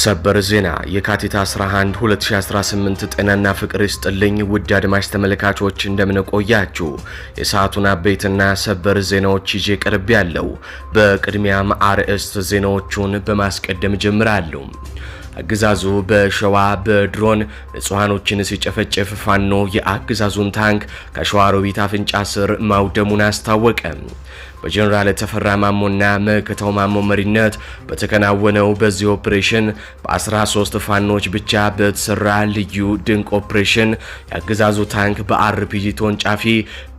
ሰበር ዜና የካቲት 11 2018 ጤናና ፍቅር ይስጥልኝ ውድ አድማጭ ተመልካቾች እንደምን ቆያችሁ። የሰዓቱን አበይትና ሰበር ዜናዎች ይዤ ቀርብ ያለው። በቅድሚያም አርዕስት ዜናዎቹን በማስቀደም ጀምራለሁ። አገዛዙ በሸዋ በድሮን ንጹሃኖችን ሲጨፈጨፍ ፋኖ የአገዛዙን ታንክ ከሸዋሮቢት አፍንጫ ስር ማውደሙን አስታወቀ። በጀነራል ተፈራ ማሞና መከታው ማሞ መሪነት በተከናወነው በዚህ ኦፕሬሽን በ13 ፋኖች ብቻ በተሰራ ልዩ ድንቅ ኦፕሬሽን የአገዛዙ ታንክ በአርፒጂ ተወንጫፊ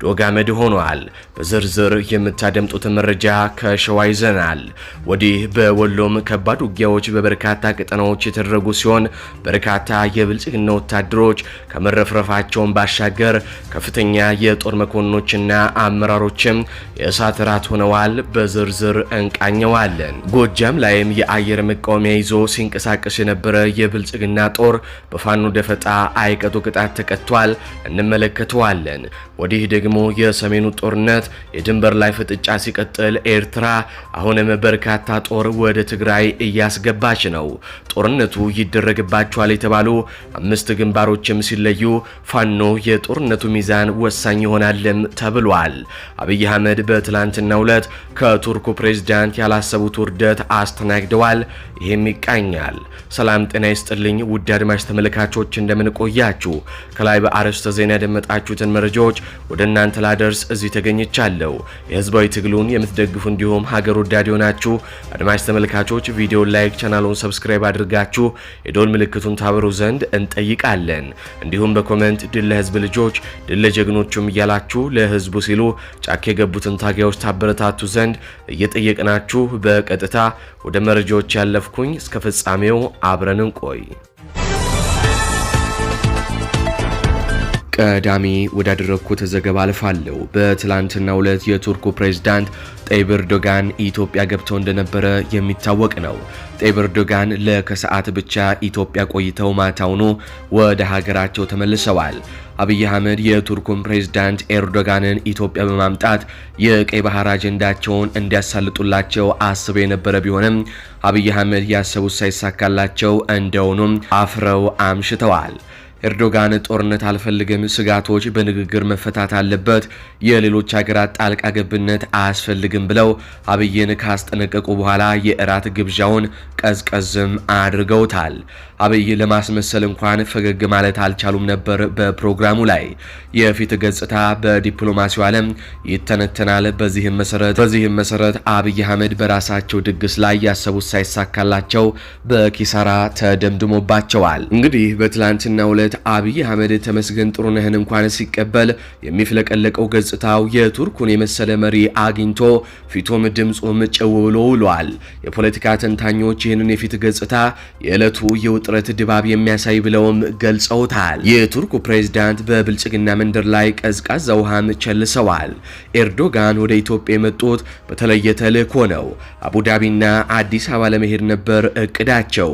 ዶጋመድ ሆኗል። በዝርዝር የምታደምጡት መረጃ ከሸዋ ይዘናል። ወዲህ በወሎም ከባድ ውጊያዎች በበርካታ ቀጠናዎች የተደረጉ ሲሆን በርካታ የብልጽግና ወታደሮች ከመረፍረፋቸውን ባሻገር ከፍተኛ የጦር መኮንኖችና አመራሮችም የእሳት ራት ሆነዋል። በዝርዝር እንቃኘዋለን። ጎጃም ላይም የአየር መቃወሚያ ይዞ ሲንቀሳቀስ የነበረ የብልጽግና ጦር በፋኖ ደፈጣ አይቀጡ ቅጣት ተቀጥቷል። እንመለከተዋለን። ወዲህ ደግሞ የሰሜኑ ጦርነት የድንበር ላይ ፍጥጫ ሲቀጥል ኤርትራ አሁንም በርካታ ጦር ወደ ትግራይ እያስገባች ነው። ጦርነቱ ይደረግባቸዋል የተባሉ 5 ግንባሮችም ሲለዩ ፋኖ የጦርነቱ ሚዛን ወሳኝ ይሆናልም ተብሏል። አብይ አህመድ በትላንትናው ዕለት ከቱርኩ ፕሬዝዳንት ያላሰቡት ውርደት አስተናግደዋል። ይሄም ይቃኛል። ሰላም ጤና ይስጥልኝ ውድ አድማጭ ተመልካቾች እንደምን ቆያችሁ። ከላይ በአርዕስተ ዜና ያደመጣችሁትን መረጃዎች ወደ እናንተ ላደርስ እዚህ ተገኝቻለሁ። የህዝባዊ ትግሉን የምትደግፉ እንዲሁም ሀገር ወዳድ ሆናችሁ አድማጭ ተመልካቾች ቪዲዮን ላይክ፣ ቻናሉን ሰብስክራይብ አድርጋችሁ የዶል ምልክቱን ታበሩ ዘንድ እንጠይቃለን። እንዲሁም በኮሜንት ድል ለህዝብ ልጆች ድል ለጀግኖቹም እያላችሁ ለህዝቡ ሲሉ ጫካ የገቡትን ታጋዮች ታበረታቱ ዘንድ እየጠየቅናችሁ በቀጥታ ወደ መረጃዎች ያለፍኩኝ እስከ ፍጻሜው አብረን እንቆይ። ቀዳሚ ወዳደረኩት ዘገባ አልፋለሁ። በትላንትናው ዕለት የቱርኩ ፕሬዝዳንት ጣይብ ኤርዶጋን ኢትዮጵያ ገብተው እንደነበረ የሚታወቅ ነው። ጣይብ ኤርዶጋን ለከሰዓት ብቻ ኢትዮጵያ ቆይተው ማታውኑ ወደ ሀገራቸው ተመልሰዋል። አብይ አህመድ የቱርኩን ፕሬዝዳንት ኤርዶጋንን ኢትዮጵያ በማምጣት የቀይ ባህር አጀንዳቸውን እንዲያሳልጡላቸው አስበው የነበረ ቢሆንም አብይ አህመድ ያሰቡት ሳይሳካላቸው እንደውኑም አፍረው አምሽተዋል። ኤርዶጋን ጦርነት አልፈልግም፣ ስጋቶች በንግግር መፈታት አለበት፣ የሌሎች ሀገራት ጣልቃ ገብነት አያስፈልግም ብለው አብይን ካስጠነቀቁ በኋላ የእራት ግብዣውን ቀዝቀዝም አድርገውታል። አብይ ለማስመሰል እንኳን ፈገግ ማለት አልቻሉም ነበር። በፕሮግራሙ ላይ የፊት ገጽታ በዲፕሎማሲው ዓለም ይተነተናል። በዚህም መሰረት አብይ አህመድ በራሳቸው ድግስ ላይ ያሰቡት ሳይሳካላቸው በኪሳራ ተደምድሞባቸዋል። እንግዲህ በትላንትናው ዕለት አብይ አህመድ ተመስገን ጥሩነህን እንኳን ሲቀበል የሚፍለቀለቀው ገጽታው የቱርኩን የመሰለ መሪ አግኝቶ ፊቱም ድምጹም ጨው ብሎ ውሏል። የፖለቲካ ተንታኞች ይህንን የፊት ገጽታ የዕለቱ የውጥረት ድባብ የሚያሳይ ብለውም ገልጸውታል። የቱርኩ ፕሬዝዳንት በብልጽግና መንደር ላይ ቀዝቃዛ ውሃም ቸልሰዋል። ኤርዶጋን ወደ ኢትዮጵያ የመጡት በተለየ ተልእኮ ነው። አቡዳቢና አዲስ አበባ ለመሄድ ነበር እቅዳቸው።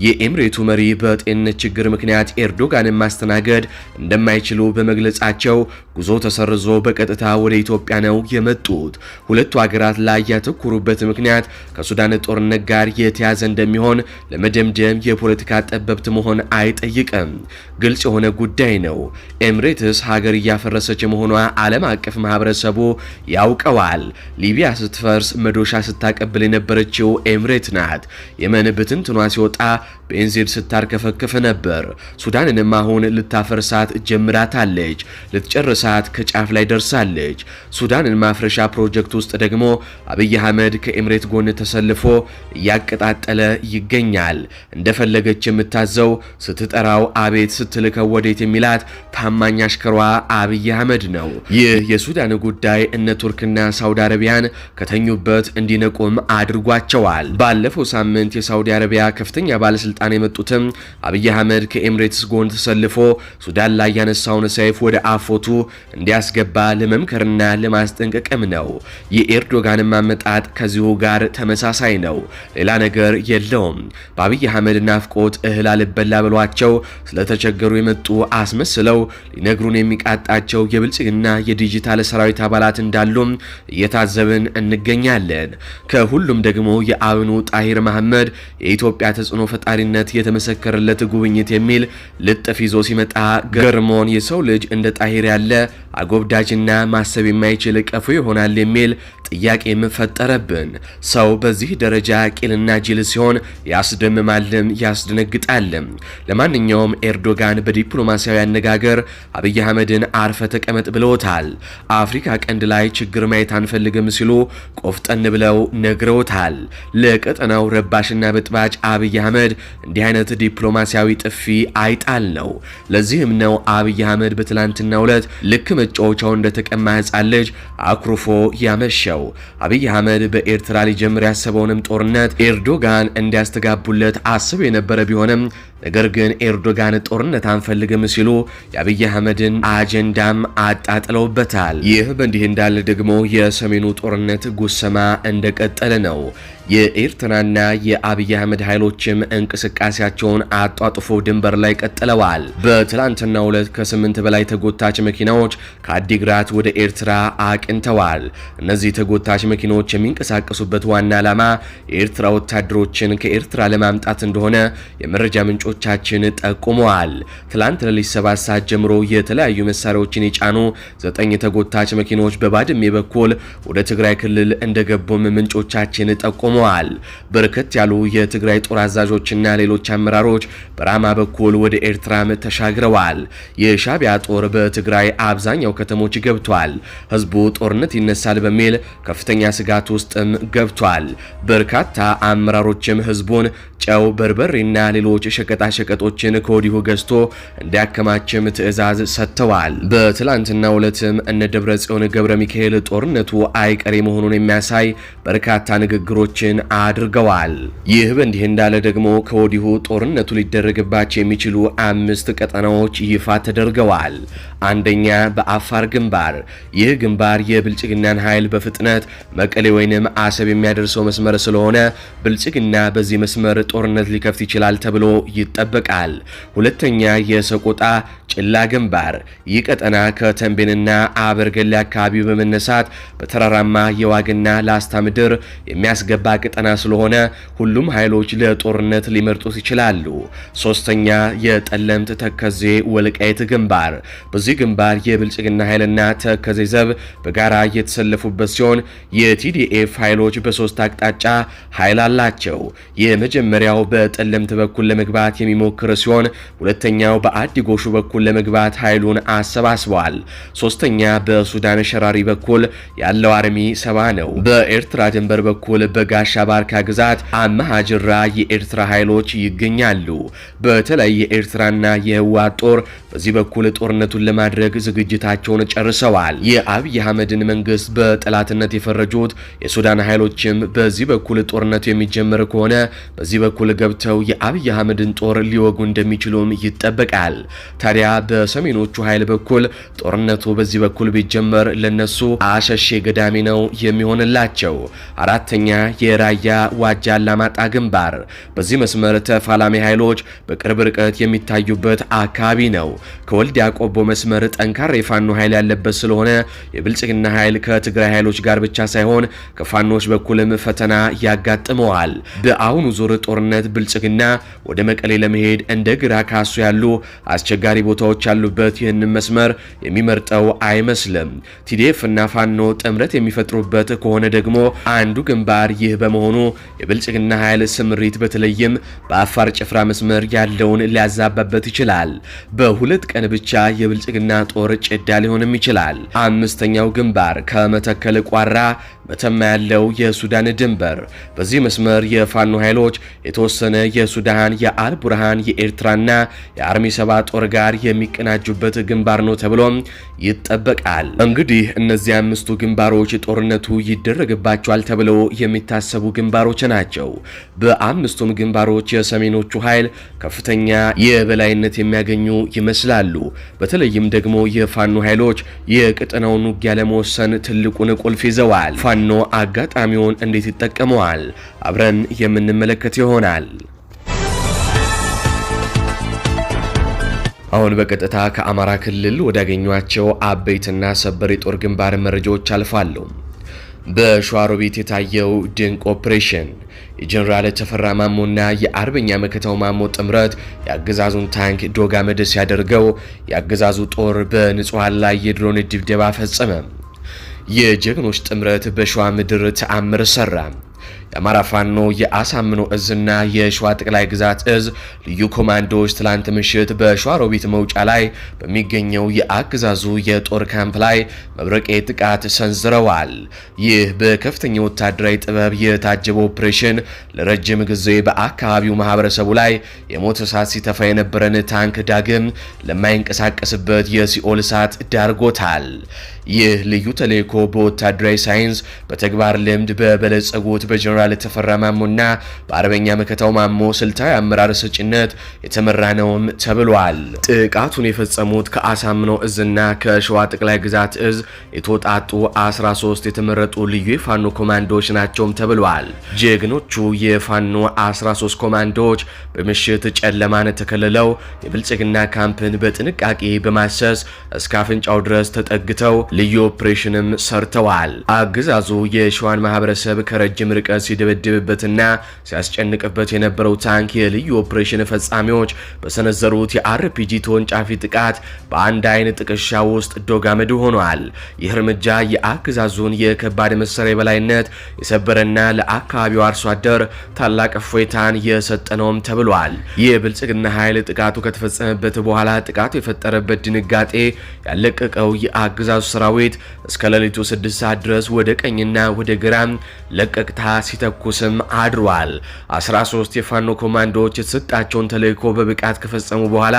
የኤምሬቱ መሪ በጤንነት ችግር ምክንያት ኤርዶጋን ማስተናገድ እንደማይችሉ በመግለጻቸው ጉዞ ተሰርዞ በቀጥታ ወደ ኢትዮጵያ ነው የመጡት። ሁለቱ ሀገራት ላይ ያተኮሩበት ምክንያት ከሱዳን ጦርነት ጋር የተያዘ እንደሚሆን ለመደምደም የፖለቲካ ጠበብት መሆን አይጠይቅም። ግልጽ የሆነ ጉዳይ ነው። ኤምሬትስ ሀገር እያፈረሰች መሆኗ ዓለም አቀፍ ማህበረሰቡ ያውቀዋል። ሊቢያ ስትፈርስ መዶሻ ስታቀብል የነበረችው ኤምሬት ናት። የመን ብትንትኗ ሲወጣ ቤንዚን ስታርከፈክፍ ነበር። ሱዳንንም አሁን ልታፈርሳት ጀምራታለች። ልትጨርሳት ከጫፍ ላይ ደርሳለች። ሱዳንን ማፍረሻ ፕሮጀክት ውስጥ ደግሞ አብይ አህመድ ከኤምሬት ጎን ተሰልፎ እያቀጣጠለ ይገኛል። እንደፈለገች የምታዘው ስትጠራው አቤት ስትልከው ወዴት የሚላት ታማኝ አሽከሯ አብይ አህመድ ነው። ይህ የሱዳን ጉዳይ እነ ቱርክና ሳውዲ አረቢያን ከተኙበት እንዲነቁም አድርጓቸዋል። ባለፈው ሳምንት የሳውዲ አረቢያ ከፍተኛ ባለስልጣን የመጡትም አብይ አህመድ ከኤምሬትስ ጎን ተሰልፎ ሱዳን ላይ ያነሳውን ሰይፍ ወደ አፎቱ እንዲያስገባ ለመምከርና ለማስጠንቀቅም ነው። የኤርዶጋን አመጣጥ ከዚሁ ጋር ተመሳሳይ ነው። ሌላ ነገር የለውም። በአብይ አህመድ ናፍቆት እህል አልበላ ብሏቸው ስለተቸገሩ የመጡ አስመስለው ሊነግሩን የሚቃጣቸው የብልጽግና የዲጂታል ሰራዊት አባላት እንዳሉም እየታዘብን እንገኛለን። ከሁሉም ደግሞ የአብኑ ጣሂር መሐመድ የኢትዮጵያ ተጽዕኖ ፈጣሪነት የተመሰከረለት ጉብኝት የሚል ልጥፍ ይዞ ሲመጣ ገርሞን የሰው ልጅ እንደ ጣሂር ያለ አጎብዳጅና ማሰብ የማይችል ቀፎ ይሆናል የሚል ጥያቄም ፈጠረብን። ሰው በዚህ ደረጃ ቂልና ጅል ሲሆን ያስደምማልም ያስደነግጣልም። ለማንኛውም ኤርዶጋን በዲፕሎማሲያዊ አነጋገር አብይ አህመድን አርፈ ተቀመጥ ብለውታል። አፍሪካ ቀንድ ላይ ችግር ማየት አንፈልግም ሲሉ ቆፍጠን ብለው ነግረውታል። ለቀጠናው ረባሽና በጥባጭ አብይ አህመድ እንዲህ አይነት ዲፕሎማሲያዊ ጥፊ አይጣል ነው። ለዚህም ነው አብይ አህመድ በትላንትናው ዕለት ልክ መጫወቻው እንደተቀማ ሕፃን ልጅ አኩርፎ ያመሸው። አብይ አህመድ በኤርትራ ሊጀምር ያሰበውንም ጦርነት ኤርዶጋን እንዲያስተጋቡለት አስብ የነበረ ቢሆንም ነገር ግን ኤርዶጋን ጦርነት አንፈልግም ሲሉ የአብይ አህመድን አጀንዳም አጣጥለውበታል። ይህ በእንዲህ እንዳለ ደግሞ የሰሜኑ ጦርነት ጉሰማ እንደቀጠለ ነው። የኤርትራና የአብይ አህመድ ኃይሎችም እንቅስቃሴያቸውን አጧጥፎ ድንበር ላይ ቀጥለዋል። በትላንትናው ዕለት ከ8 በላይ ተጎታች መኪናዎች ከአዲግራት ወደ ኤርትራ አቅንተዋል። እነዚህ ተጎታች መኪናዎች የሚንቀሳቀሱበት ዋና ዓላማ የኤርትራ ወታደሮችን ከኤርትራ ለማምጣት እንደሆነ የመረጃ ምንጮቻችን ጠቁመዋል። ትላንት ሌሊት 7 ሰዓት ጀምሮ የተለያዩ መሳሪያዎችን የጫኑ 9 ተጎታች መኪናዎች በባድሜ በኩል ወደ ትግራይ ክልል እንደገቡም ምንጮቻችን ጠቁመዋል። በርከት ያሉ የትግራይ ጦር አዛዦችና ሌሎች አመራሮች በራማ በኩል ወደ ኤርትራም ተሻግረዋል። የሻቢያ ጦር በትግራይ አብዛኛው ከተሞች ገብቷል። ህዝቡ ጦርነት ይነሳል በሚል ከፍተኛ ስጋት ውስጥም ገብቷል። በርካታ አመራሮችም ህዝቡን ጨው፣ በርበሬና ሌሎች ሸቀጣሸቀጦችን ከወዲሁ ገዝቶ እንዲያከማችም ትዕዛዝ ሰጥተዋል። በትላንትናው ዕለትም እነ ደብረጽዮን ገብረ ሚካኤል ጦርነቱ አይቀሬ መሆኑን የሚያሳይ በርካታ ንግግሮችን አድርገዋል። ይህ በእንዲህ እንዳለ ደግሞ ከወዲሁ ጦርነቱ ሊደረግባቸው የሚችሉ 5 ቀጠናዎች ይፋ ተደርገዋል። አንደኛ በአፋር ግንባር። ይህ ግንባር የብልጽግናን ኃይል በፍጥነት መቀሌ ወይንም አሰብ የሚያደርሰው መስመር ስለሆነ ብልጽግና በዚህ መስመር ጦርነት ሊከፍት ይችላል ተብሎ ይጠበቃል። ሁለተኛ የሰቆጣ ጭላ ግንባር። ይህ ቀጠና ከተንቤንና አበርገሌ አካባቢ በመነሳት በተራራማ የዋግና ላስታ ምድር የሚያስገባ ቀጠና ስለሆነ ሁሉም ኃይሎች ለጦርነት ሊመርጡት ይችላሉ። ሶስተኛ የጠለምት ተከዜ ወልቃይት ግንባር። በዚህ ግንባር የብልጽግና ኃይልና ተከዜ ዘብ በጋራ የተሰለፉበት ሲሆን የቲዲኤፍ ኃይሎች በ3 አቅጣጫ ኃይል አላቸው። የመጀመሪያው በጠለምት በኩል ለመግባት የሚሞክር ሲሆን ሁለተኛው በአዲ ጎሹ በኩል ለመግባት ኃይሉን አሰባስበዋል። ሶስተኛ በሱዳን ሸራሪ በኩል ያለው አርሚ 70 ነው። በኤርትራ ድንበር በኩል በጋሻ ባርካ ግዛት አማሃጅራ የኤርትራ ኃይሎች ይገኛሉ። በተለይ የኤርትራና የህወሓት ጦር በዚህ በኩል ጦርነቱን ለማድረግ ዝግጅታቸውን ጨርሰዋል። የአብይ አህመድን መንግስት በጠላትነት የፈረጁት የሱዳን ኃይሎችም በዚህ በኩል ጦርነቱ የሚጀምር ከሆነ በዚህ በኩል ገብተው የአብይ አህመድን ጦር ሊወጉ እንደሚችሉም ይጠበቃል። ታዲያ በሰሜኖቹ ኃይል በኩል ጦርነቱ በዚህ በኩል ቢጀመር ለነሱ አሸሼ ገዳሚ ነው የሚሆንላቸው። አራተኛ የራያ ዋጃ አላማጣ ግንባር። በዚህ መስመር ተፋላሚ ኃይሎች በቅርብ ርቀት የሚታዩበት አካባቢ ነው። ከወልዲያ ቆቦ መስመር ጠንካራ የፋኖ ኃይል ያለበት ስለሆነ የብልጽግና ኃይል ከትግራይ ኃይሎች ጋር ብቻ ሳይሆን ከፋኖች በኩልም ፈተና ያጋጥመዋል። በአሁኑ ዙር ጦርነት ብልጽግና ወደ መቀሌ ለመሄድ እንደ ግራ ካሱ ያሉ አስቸጋሪ ቦታዎች ያሉበት ይህንን መስመር የሚመርጠው አይመስልም። ቲዲኤፍ እና ፋኖ ጥምረት የሚፈጥሩበት ከሆነ ደግሞ አንዱ ግንባር ይህ በመሆኑ የብልጽግና ኃይል ስምሪት በተለይም በአፋር ጭፍራ መስመር ያለውን ሊያዛባበት ይችላል። በሁለት ቀን ብቻ የብልጽግና ጦር ጭዳ ሊሆንም ይችላል። አምስተኛው ግንባር ከመተከል ቋራ መተማ ያለው የሱዳን ድንበር። በዚህ መስመር የፋኖ ኃይሎች የተወሰነ የሱዳን የአል ቡርሃን የኤርትራና የአርሚ 7 ጦር ጋር የሚቀናጁበት ግንባር ነው ተብሎም ይጠበቃል። እንግዲህ እነዚህ 5ቱ ግንባሮች ጦርነቱ ይደረግባቸዋል ተብለው የሚታሰቡ ግንባሮች ናቸው። በ5ቱም ግንባሮች የሰሜኖቹ ኃይል ከፍተኛ የበላይነት የሚያገኙ ይመስላሉ። በተለይም ደግሞ የፋኖ ኃይሎች የቀጠናውን ውጊያ ለመወሰን ትልቁን ቁልፍ ይዘዋል። ፋኖ አጋጣሚውን እንዴት ይጠቀመዋል? አብረን የምንመለከት ይሆናል። አሁን በቀጥታ ከአማራ ክልል ወዳገኟቸው አበይትና ሰበር የጦር ግንባር መረጃዎች አልፋለሁ። በሸዋሮቢት የታየው ድንቅ ኦፕሬሽን የጀነራል ተፈራ ማሞና የአርበኛ መከታው ማሞ ጥምረት የአገዛዙን ታንክ ዶግ አመድ ሲያደርገው የአገዛዙ ጦር በንጹሃን ላይ የድሮን ድብደባ ፈጸመ። የጀግኖች ጥምረት በሸዋ ምድር ተአምር ሰራ። የአማራ ፋኖ የአሳምኖ እዝና የሸዋ ጠቅላይ ግዛት እዝ ልዩ ኮማንዶዎች ትላንት ምሽት በሸዋሮቢት መውጫ ላይ በሚገኘው የአገዛዙ የጦር ካምፕ ላይ መብረቄ ጥቃት ሰንዝረዋል። ይህ በከፍተኛ ወታደራዊ ጥበብ የታጀበ ኦፕሬሽን ለረጅም ጊዜ በአካባቢው ማህበረሰቡ ላይ የሞት እሳት ሲተፋ የነበረን ታንክ ዳግም ለማይንቀሳቀስበት የሲኦል እሳት ዳርጎታል። ይህ ልዩ ተልዕኮ በወታደራዊ ሳይንስ በተግባር ልምድ በበለጸጉት በጀነራል ተፈራ ማሞና በአርበኛ መከታው ማሞ ስልታዊ አመራር ሰጭነት የተመራ ነውም ተብሏል። ጥቃቱን የፈጸሙት ከአሳምነው እዝና ከሸዋ ጠቅላይ ግዛት እዝ የተወጣጡ 13 የተመረጡ ልዩ የፋኖ ኮማንዶዎች ናቸውም ተብሏል። ጀግኖቹ የፋኖ 13 ኮማንዶዎች በምሽት ጨለማን ተከልለው የብልጽግና ካምፕን በጥንቃቄ በማሰስ እስከ አፍንጫው ድረስ ተጠግተው ልዩ ኦፕሬሽንም ሰርተዋል። አገዛዙ የሸዋን ማህበረሰብ ከረጅም ርቀት ሲደበድብበትና ሲያስጨንቅበት የነበረው ታንክ የልዩ ኦፕሬሽን ፈጻሚዎች በሰነዘሩት የአርፒጂ ተወንጫፊ ጥቃት በአንድ አይን ጥቅሻ ውስጥ ዶግ አመድ ሆኗል። ይህ እርምጃ የአገዛዙን የከባድ መሳሪያ የበላይነት የሰበረና ለአካባቢው አርሶ አደር ታላቅ እፎይታን የሰጠ ነውም ተብሏል። የብልጽግና ኃይል ጥቃቱ ከተፈጸመበት በኋላ ጥቃቱ የፈጠረበት ድንጋጤ ያለቀቀው የአገዛዙ ሰራዊት እስከ ሌሊቱ 6 ሰዓት ድረስ ወደ ቀኝና ወደ ግራም ለቀቅታ ሲተኩስም አድሯል። 13 የፋኖ ኮማንዶዎች የተሰጣቸውን ተልዕኮ በብቃት ከፈጸሙ በኋላ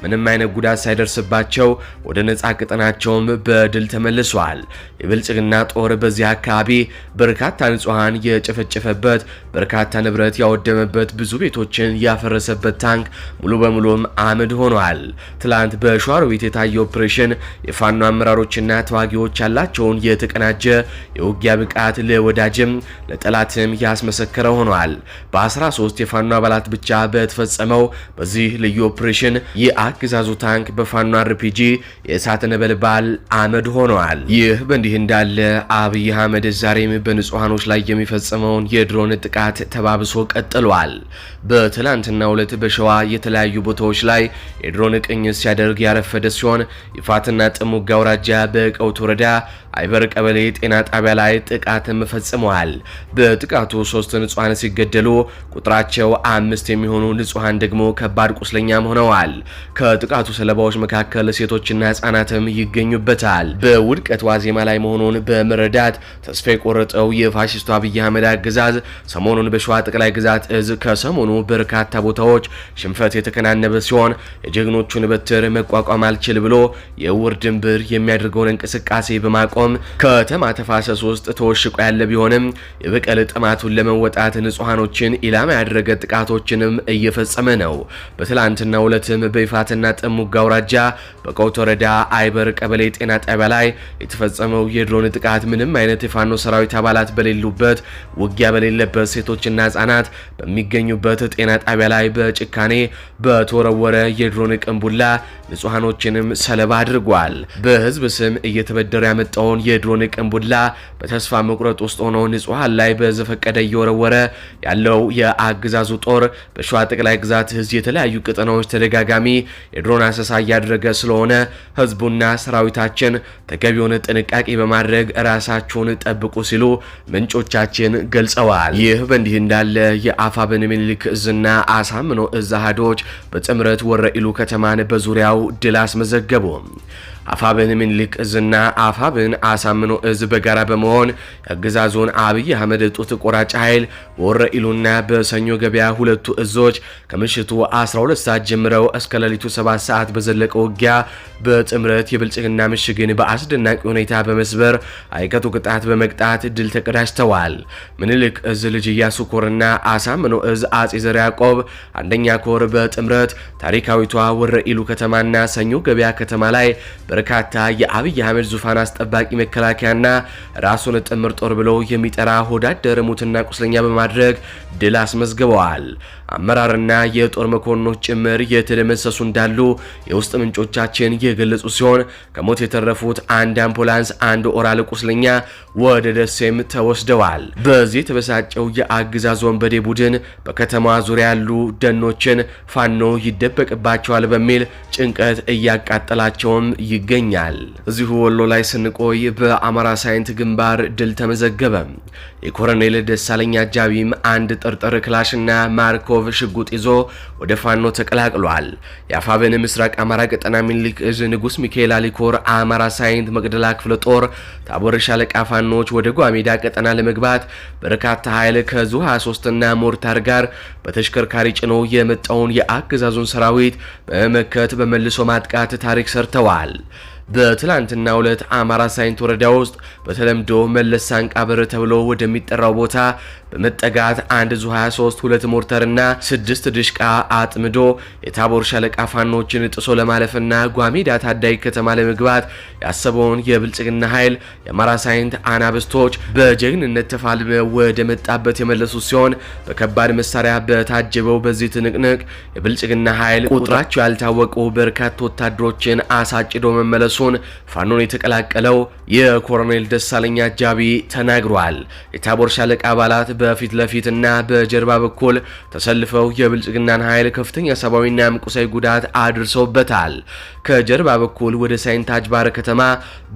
ምንም አይነት ጉዳት ሳይደርስባቸው ወደ ነፃ ቀጠናቸውም በድል ተመልሷል። የብልጽግና ጦር በዚህ አካባቢ በርካታ ንጹሃን የጨፈጨፈበት፣ በርካታ ንብረት ያወደመበት፣ ብዙ ቤቶችን ያፈረሰበት ታንክ ሙሉ በሙሉም አመድ ሆኗል። ትላንት በሸዋሮቢት የታየው ኦፕሬሽን የፋኖ አመራሮችና ተዋጊዎች ያላቸውን የተቀናጀ የውጊያ ብቃት ለወዳጅም ለጠላትም ያስመሰከረ ሆኗል። በ13 የፋኖ አባላት ብቻ በተፈጸመው በዚህ ልዩ ኦፕሬሽን የአገዛዙ ታንክ በፋኖ አርፒጂ የእሳት ነበልባል አመድ ሆኗል። ይህ በእንዲህ እንዳለ አብይ አህመድ ዛሬም በንጹሃኖች ላይ የሚፈጸመውን የድሮን ጥቃት ተባብሶ ቀጥሏል። በትላንትናው ዕለት በሸዋ የተለያዩ ቦታዎች ላይ የድሮን ቅኝት ሲያደርግ ያረፈደ ሲሆን ይፋትና ጥሙጋ አውራጃ በቀውት ወረዳ አይበር ቀበሌ ጤና ጣቢያ ላይ ጥቃትም ፈጽመዋል። በጥቃቱ 3 ንጹሃን ሲገደሉ ቁጥራቸው 5 የሚሆኑ ንጹሃን ደግሞ ከባድ ቁስለኛም ሆነዋል። ከጥቃቱ ሰለባዎች መካከል ሴቶችና ህጻናትም ይገኙበታል። በውድቀት ዋዜማ ላይ መሆኑን በመረዳት ተስፋ የቆረጠው የፋሽስቱ አብይ አህመድ አገዛዝ ሰሞኑን በሸዋ ጠቅላይ ግዛት እዝ ከሰሞኑ በርካታ ቦታዎች ሽንፈት የተከናነበ ሲሆን የጀግኖቹን በትር መቋቋም አልችል ብሎ የውር ድንብር የሚያደርገውን እንቅስቃሴ በማቆም ከተማ ተፋሰስ ውስጥ ተወሽቆ ያለ ቢሆንም የበቀል ጥማቱን ለመወጣት ንጹሃኖችን ኢላማ ያደረገ ጥቃቶችንም እየፈጸመ ነው። በትላንትናው ዕለትም በይፋትና ጥሙጋ አውራጃ በቀውት ወረዳ አይበር ቀበሌ ጤና ጣቢያ ላይ የተፈጸመው የድሮን ጥቃት ምንም አይነት የፋኖ ሰራዊት አባላት በሌሉበት፣ ውጊያ በሌለበት፣ ሴቶችና ህጻናት በሚገኙበት ጤና ጣቢያ ላይ በጭካኔ በተወረወረ የድሮን ቅንቡላ ንጹሃኖችንም ሰለባ አድርጓል። በህዝብ ስም እየተበደረ ያመጣውን የድሮን ቅንቡላ በተስፋ መቁረጥ ውስጥ ሆኖ ንጹሃን ላይ በዘፈቀደ እየወረወረ ያለው የአገዛዙ ጦር በሸዋ ጠቅላይ ግዛት ህዝብ የተለያዩ ቀጠናዎች ተደጋጋሚ የድሮን አሰሳ እያደረገ ስለሆነ ህዝቡና ሰራዊታችን ተገቢውን ጥንቃቄ በማድረግ ራሳቸውን ጠብቁ ሲሉ ምንጮቻችን ገልጸዋል። ይህ በእንዲህ እንዳለ የአፋብን ምኒልክ እዝና አሳምነው እዝ አሃዶች በጥምረት ወረኢሉ ከተማን በዙሪያው ድል አስመዘገቡ። አፋብን ምኒልክ እዝና አፋብን አሳምነው እዝ በጋራ በመሆን የአገዛዙን አብይ አህመድ ጡት ቆራጭ ኃይል በወረኢሉና በሰኞ ገበያ ሁለቱ እዞች ከምሽቱ 12 ሰዓት ጀምረው እስከ ሌሊቱ 7 ሰዓት በዘለቀ ውጊያ በጥምረት የብልጽግና ምሽግን በአስደናቂ ሁኔታ በመስበር አይቀጡ ቅጣት በመቅጣት ድል ተቀዳጅተዋል። ምኒልክ እዝ ልጅ ኢያሱ ኮርና አሳምነው እዝ አጼ ዘርዓ ያዕቆብ አንደኛ ኮር በጥምረት ታሪካዊቷ ወረኢሉ ከተማና ሰኞ ገበያ ከተማ ላይ በርካታ የአብይ አህመድ ዙፋን አስጠባቂ መከላከያና ራሱን ጥምር ጦር ብሎ የሚጠራ ሆዳደር ሙትና ቁስለኛ በማድረግ ድል አስመዝግበዋል። አመራርና የጦር መኮንኖች ጭምር የተደመሰሱ እንዳሉ የውስጥ ምንጮቻችን የገለጹ ሲሆን ከሞት የተረፉት አንድ አምቡላንስ፣ አንድ ኦራል ቁስለኛ ወደ ደሴም ተወስደዋል። በዚህ የተበሳጨው የአገዛዙ ወንበዴ ቡድን በከተማዋ ዙሪያ ያሉ ደኖችን ፋኖ ይደበቅባቸዋል በሚል ጭንቀት እያቃጠላቸውም ይገኛል። እዚሁ ወሎ ላይ ስንቆይ በአማራ ሳይንት ግንባር ድል ተመዘገበ። የኮሎኔል ደሳለኝ አጃቢም አንድ ጥርጥር ክላሽና ማርኮቭ ሽጉጥ ይዞ ወደ ፋኖ ተቀላቅሏል። የአፋብን ምስራቅ አማራ ቀጠና ሚኒሊክ እዝ ንጉስ ሚካኤል አሊኮር አማራ ሳይንት መቅደላ ክፍለ ጦር ታቦር ሻለቃ ፋኖች ወደ ጓሜዳ ቀጠና ለመግባት በርካታ ኃይል ከዙ 23 እና ሞርታር ጋር በተሽከርካሪ ጭኖ የመጣውን የአገዛዙን ሰራዊት በመመከት በመልሶ ማጥቃት ታሪክ ሰርተዋል። በትላንትና ሁለት አማራ ሳይንት ወረዳ ውስጥ በተለምዶ መለስ ሳንቃብር ተብሎ ወደሚጠራው ቦታ በመጠጋት አንድ ዙ 23 ሁለት ሞርተርና 6 ድሽቃ አጥምዶ የታቦር ሻለቃ ፋኖችን ጥሶ ለማለፍና ጓሜዳ ታዳይ ከተማ ለመግባት ያሰበውን የብልጽግና ኃይል የአማራ ሳይንት አናብስቶች በጀግንነት ተፋልመው ወደ መጣበት የመለሱ ሲሆን በከባድ መሳሪያ በታጀበው በዚህ ትንቅንቅ የብልጽግና ኃይል ቁጥራቸው ያልታወቁ በርካታ ወታደሮችን አሳጭዶ መመለሱን ፋኖን የተቀላቀለው የኮሎኔል ደሳለኝ አጃቢ ተናግሯል። የታቦር ሻለቃ አባላት በፊት ለፊትና በጀርባ በኩል ተሰልፈው የብልጽግናን ኃይል ከፍተኛ ሰብአዊና ቁሳዊ ጉዳት አድርሰውበታል። ከጀርባ በኩል ወደ ሳይንት አጅባር ከተማ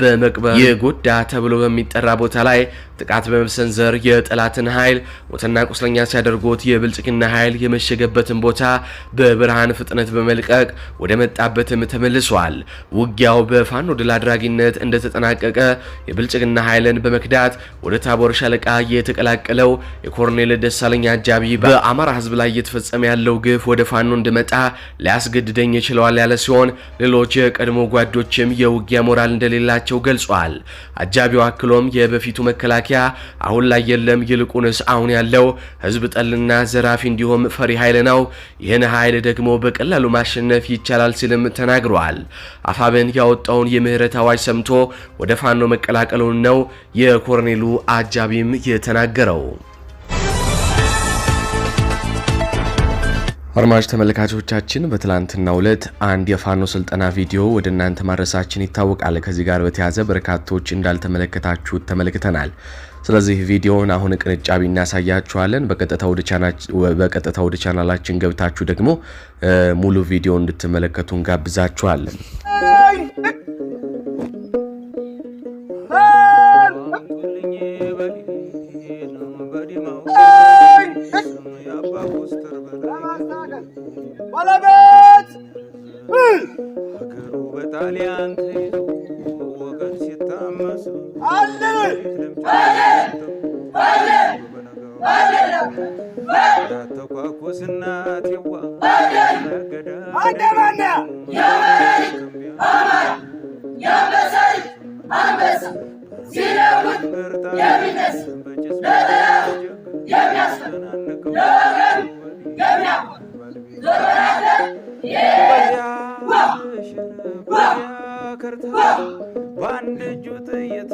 በመቅበር የጎዳ ተብሎ በሚጠራ ቦታ ላይ ጥቃት በመሰንዘር የጠላትን ኃይል ሞትና ቁስለኛ ሲያደርጉት የብልጽግና ኃይል የመሸገበትን ቦታ በብርሃን ፍጥነት በመልቀቅ ወደ መጣበትም ተመልሷል። ውጊያው በፋኖ ድል አድራጊነት እንደተጠናቀቀ የብልጽግና ኃይልን በመክዳት ወደ ታቦር ሻለቃ የተቀላቀለው የኮሎኔል ደሳለኝ አጃቢ በአማራ ሕዝብ ላይ እየተፈጸመ ያለው ግፍ ወደ ፋኖ እንድመጣ ሊያስገድደኝ ይችላል ያለ ሲሆን ሌሎች የቀድሞ ጓዶችም የውጊያ ሞራል እንደሌላቸው ገልጿል። አጃቢው አክሎም የበፊቱ መከላከያ አሁን ላይ የለም፣ ይልቁንስ አሁን ያለው ሕዝብ ጠልና ዘራፊ እንዲሁም ፈሪ ኃይል ነው። ይህን ኃይል ደግሞ በቀላሉ ማሸነፍ ይቻላል ሲልም ተናግሯል። አፋብን ያወጣውን የምህረት አዋጅ ሰምቶ ወደ ፋኖ መቀላቀሉን ነው የኮሎኔሉ አጃቢም የተናገረው። አድማጭ ተመልካቾቻችን በትላንትናው ዕለት አንድ የፋኖ ስልጠና ቪዲዮ ወደ እናንተ ማድረሳችን ይታወቃል። ከዚህ ጋር በተያያዘ በርካቶች እንዳልተመለከታችሁት ተመልክተናል። ስለዚህ ቪዲዮውን አሁን ቅንጫቢ እናሳያችኋለን። በቀጥታ ወደ ቻናላችን ገብታችሁ ደግሞ ሙሉ ቪዲዮ እንድትመለከቱ እንጋብዛችኋለን። ባለቤት ሀገሩ በጣሊያን ተይዞ ወገን ሲታመስ አለ ተኳኩስና ቴዋ አደባና ያበሳይ አንበሳ ሲለውጥ የሚነስ ለጠላት የሚያስፈናንቅ ለወገን የሚያቆም በአንድ እጁ ጥይት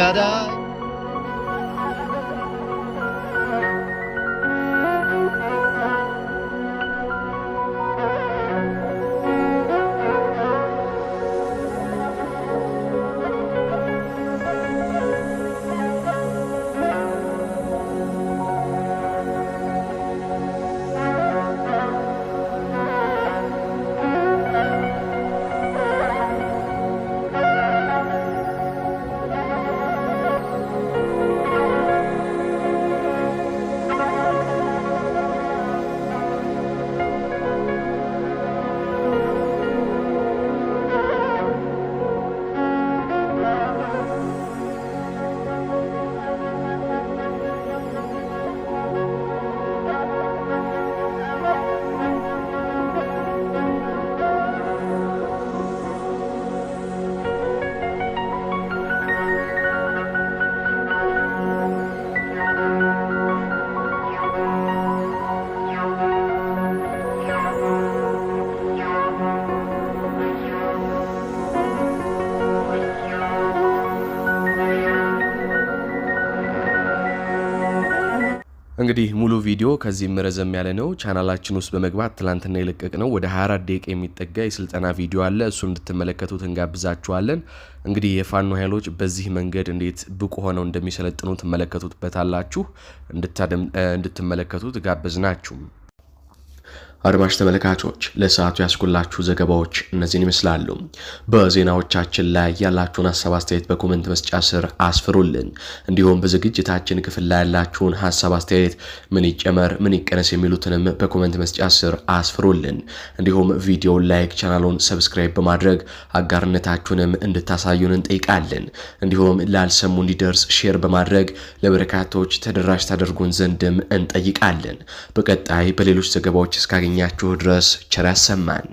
ተጋዳይ እንግዲህ ሙሉ ቪዲዮ ከዚህ ረዘም ያለ ነው። ቻናላችን ውስጥ በመግባት ትላንትና የለቀቅነው ወደ 24 ደቂቃ የሚጠጋ የስልጠና ቪዲዮ አለ። እሱ እንድትመለከቱት እንጋብዛችኋለን። እንግዲህ የፋኖ ኃይሎች በዚህ መንገድ እንዴት ብቁ ሆነው እንደሚሰለጥኑ ትመለከቱበታላችሁ። እንድትመለከቱት ጋበዝናችሁ። አድማጭ ተመልካቾች ለሰዓቱ ያስኩላችሁ ዘገባዎች እነዚህን ይመስላሉ። በዜናዎቻችን ላይ ያላችሁን ሀሳብ አስተያየት በኮሜንት መስጫ ስር አስፍሩልን። እንዲሁም በዝግጅታችን ክፍል ላይ ያላችሁን ሀሳብ አስተያየት ምን ይጨመር ምን ይቀነስ የሚሉትንም በኮሜንት መስጫ ስር አስፍሩልን። እንዲሁም ቪዲዮውን ላይክ፣ ቻናሉን ሰብስክራይብ በማድረግ አጋርነታችሁንም እንድታሳዩን እንጠይቃለን። እንዲሁም ላልሰሙ እንዲደርስ ሼር በማድረግ ለበርካቶች ተደራሽ ታደርጉን ዘንድም እንጠይቃለን። በቀጣይ በሌሎች ዘገባዎች እስካገኛችሁ ድረስ ቸር ያሰማን።